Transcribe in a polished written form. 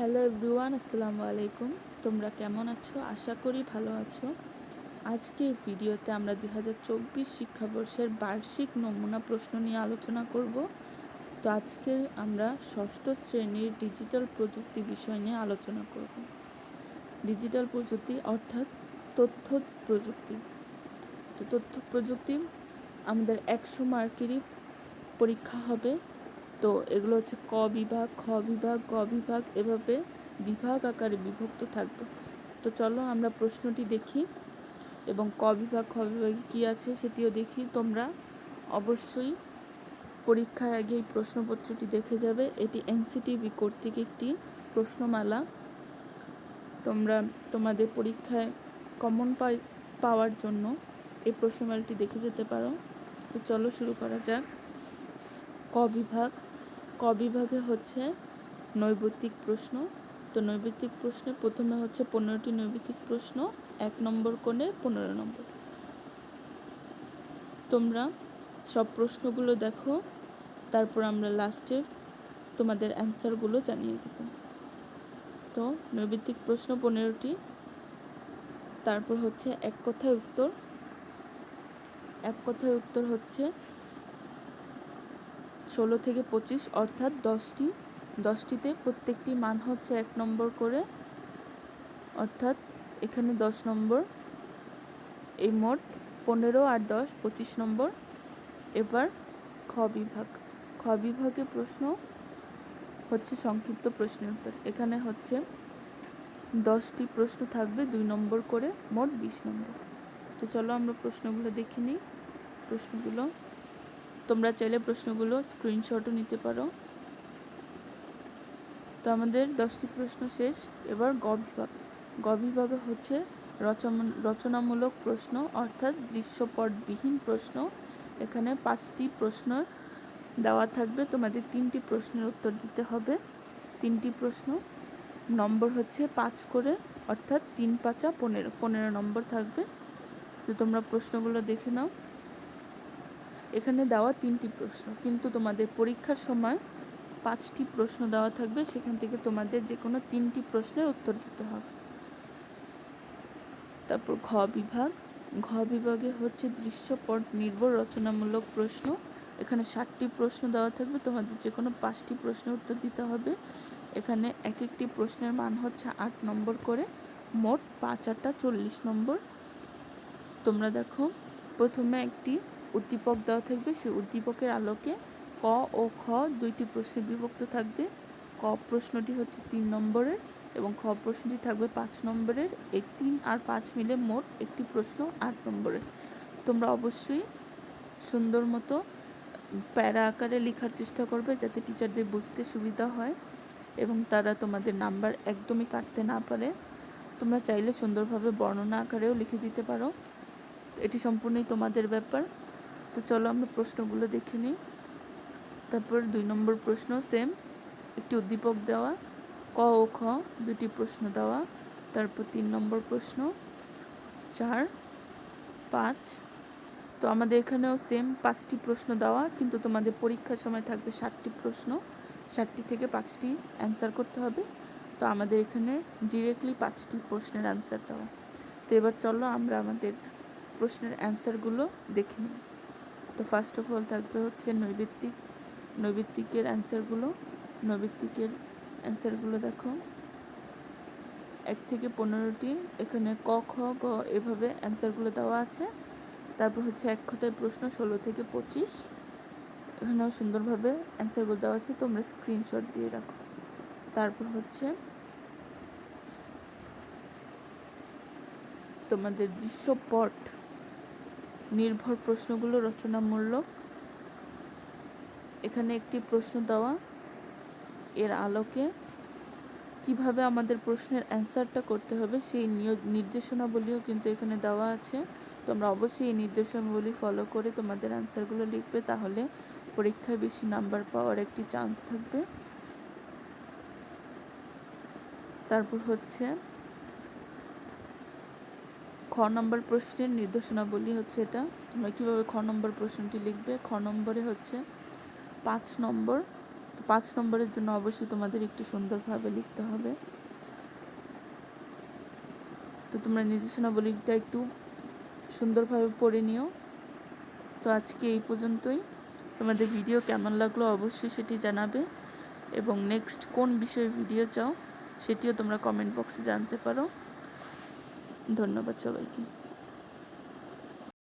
Hello everyone, আসসালামু আলাইকুম। তোমরা কেমন আছো? আশা করি ভালো আছো। আজকের ভিডিওতে আমরা 2024 শিক্ষাবর্ষের বার্ষিক নমুনা প্রশ্ন নিয়ে আলোচনা করব। তো আজকে আমরা ষষ্ঠ শ্রেণীর ডিজিটাল প্রযুক্তি বিষয় নিয়ে আলোচনা করব। ডিজিটাল প্রযুক্তি অর্থাৎ তথ্য প্রযুক্তি। তো তথ্য প্রযুক্তি আমাদের 100 মার্কেরই পরীক্ষা হবে। তো এগুলো হচ্ছে ক বিভাগ, খ বিভাগ, গ বিভাগ, এভাবে বিভাগ আকারে বিভক্ত থাকবে। তো চলো আমরা প্রশ্নটি দেখি এবং ক বিভাগ, খ বিভাগে কী আছে সেটিও দেখি। তোমরা অবশ্যই পরীক্ষার আগে এই প্রশ্নপত্রটি দেখে যাবে। এটি এনসিটিভি কর্তৃক একটি প্রশ্নমালা। তোমরা তোমাদের পরীক্ষায় কমন পাওয়ার জন্য এই প্রশ্নমালাটি দেখে যেতে পারো। তো চলো শুরু করা যাক। ক বিভাগে হচ্ছে নৈর্ব্যক্তিক প্রশ্ন। তো নৈর্ব্যক্তিক প্রশ্নে প্রথমে হচ্ছে 15টি নৈর্ব্যক্তিক প্রশ্ন, 1 নম্বর কোণে 15 নম্বর। তোমরা সব প্রশ্নগুলো দেখো, তারপর আমরা লাস্টে তোমাদের অ্যান্সারগুলো জানিয়ে দেব। তো নৈর্ব্যক্তিক প্রশ্ন 15টি। তারপর হচ্ছে এক কথায় উত্তর। এক কথায় উত্তর হচ্ছে 16 থেকে 25, অর্থাৎ 10টিতে প্রত্যেকটি মান হচ্ছে 1 নম্বর করে, অর্থাৎ এখানে 10 নম্বর। এই মোট 15 আর 10 25 নম্বর। এবার খ বিভাগে প্রশ্ন হচ্ছে সংক্ষিপ্ত প্রশ্নের উত্তর। এখানে হচ্ছে 10টি প্রশ্ন থাকবে 2 নম্বর করে, মোট 20 নম্বর। তো চলো আমরা প্রশ্নগুলো দেখে নিই। প্রশ্নগুলো তোমরা চাইলে প্রশ্নগুলো স্ক্রিনশটও নিতে পারো। তো আমাদের 10টি প্রশ্ন শেষ। এবার গ বিভাগে হচ্ছে রচনামূলক প্রশ্ন, অর্থাৎ দৃশ্যপটবিহীন প্রশ্ন। এখানে 5টি প্রশ্ন দেওয়া থাকবে, তোমাদের 3টি প্রশ্নের উত্তর দিতে হবে। 3টি প্রশ্ন, নম্বর হচ্ছে 5 করে, অর্থাৎ 3 5 15 নম্বর থাকবে। তো তোমরা প্রশ্নগুলো দেখে নাও। এখানে দেওয়া 3টি প্রশ্ন, কিন্তু তোমাদের পরীক্ষার সময় 5টি প্রশ্ন দেওয়া থাকবে, সেখান থেকে তোমাদের যে কোনো 3টি প্রশ্নের উত্তর দিতে হবে। তারপর ঘ বিভাগে হচ্ছে দৃশ্যপট নির্ভর রচনামূলক প্রশ্ন। এখানে 60টি প্রশ্ন দেওয়া থাকবে, তোমাদের যে কোনো 5টি প্রশ্নের উত্তর দিতে হবে। এখানে এক একটি প্রশ্নের মান হচ্ছে 8 নম্বর করে, মোট 5 8 40 নম্বর। তোমরা দেখো, প্রথমে একটি উদ্দীপক দেওয়া থাকবে, সেই উদ্দীপকের আলোকে ক ও খ 2টি প্রশ্নে বিভক্ত থাকবে। ক প্রশ্নটি হচ্ছে 3 নম্বরের এবং খ প্রশ্নটি থাকবে 5 নম্বরের। এই 3 আর 5 মিলে মোট একটি প্রশ্ন 8 নম্বরের। তোমরা অবশ্যই সুন্দর মতো প্যারা আকারে লেখার চেষ্টা করবে, যাতে টিচারদের বুঝতে সুবিধা হয় এবং তারা তোমাদের নাম্বার একদমই কাটতে না পারে। তোমরা চাইলে সুন্দরভাবে বর্ণনা আকারেও লিখে দিতে পারো, এটি সম্পূর্ণই তোমাদের ব্যাপার। তো চলো আমরা প্রশ্নগুলো দেখে নিই। তারপর 2 নম্বর প্রশ্ন সেম, একটি উদ্দীপক দেওয়া, ক ও খ 2টি প্রশ্ন দেওয়া। তারপর 3 নম্বর প্রশ্ন 4 5। তো আমাদের এখানেও সেম 5টি প্রশ্ন দেওয়া, কিন্তু তোমাদের পরীক্ষার সময় থাকবে 60টি প্রশ্ন, 60টি থেকে 5টি অ্যান্সার করতে হবে। তো আমাদের এখানে ডিরেক্টলি 5টি প্রশ্নের অ্যান্সার দেওয়া। তো এবার চলো আমরা আমাদের প্রশ্নের অ্যান্সারগুলো দেখে নিই। তো ফার্স্ট অফ অল থাকবে হচ্ছে নৈর্ব্যক্তিকের অ্যান্সারগুলো দেখো 1 থেকে 15টি। এখানে ক খ গ এভাবে অ্যান্সারগুলো দেওয়া আছে। তারপর হচ্ছে এক কথায় প্রশ্ন 16 থেকে 25, এখানেও সুন্দরভাবে অ্যান্সারগুলো দেওয়া আছে, তোমরা স্ক্রিনশট দিয়ে রাখো। তারপর হচ্ছে তোমাদের দৃশ্যপট নির্ভর প্রশ্নগুলো রচনামূলক। এখানে একটি প্রশ্ন দেওয়া, এর আলোকে কিভাবে আমাদের প্রশ্নের অ্যান্সারটা করতে হবে সেই নির্দেশনাবলীও কিন্তু এখানে দেওয়া আছে। তোমরা অবশ্যই এই নির্দেশনাবলী ফলো করে তোমাদের অ্যান্সারগুলো লিখবে, তাহলে পরীক্ষায় বেশি নাম্বার পাওয়ার একটি চান্স থাকবে। তারপর হচ্ছে খ নম্বর প্রশ্নের নির্দেশনাবলী হচ্ছে এটা। তোমরা কীভাবে খ নম্বর প্রশ্নটি লিখবে। খ নম্বরে হচ্ছে 5 নম্বর 5 নম্বরের জন্য অবশ্যই তোমাদের একটু সুন্দরভাবে লিখতে হবে। তো তোমরা নির্দেশনাবলীটা একটু সুন্দরভাবে পড়ে নিও। তো আজকে এই পর্যন্তই। তোমাদের ভিডিও কেমন লাগলো অবশ্যই সেটি জানাবে, এবং নেক্সট কোন বিষয়ে ভিডিও চাও সেটিও তোমরা কমেন্ট বক্সে জানতে পারো। ধন্যবাদ সবাইকে।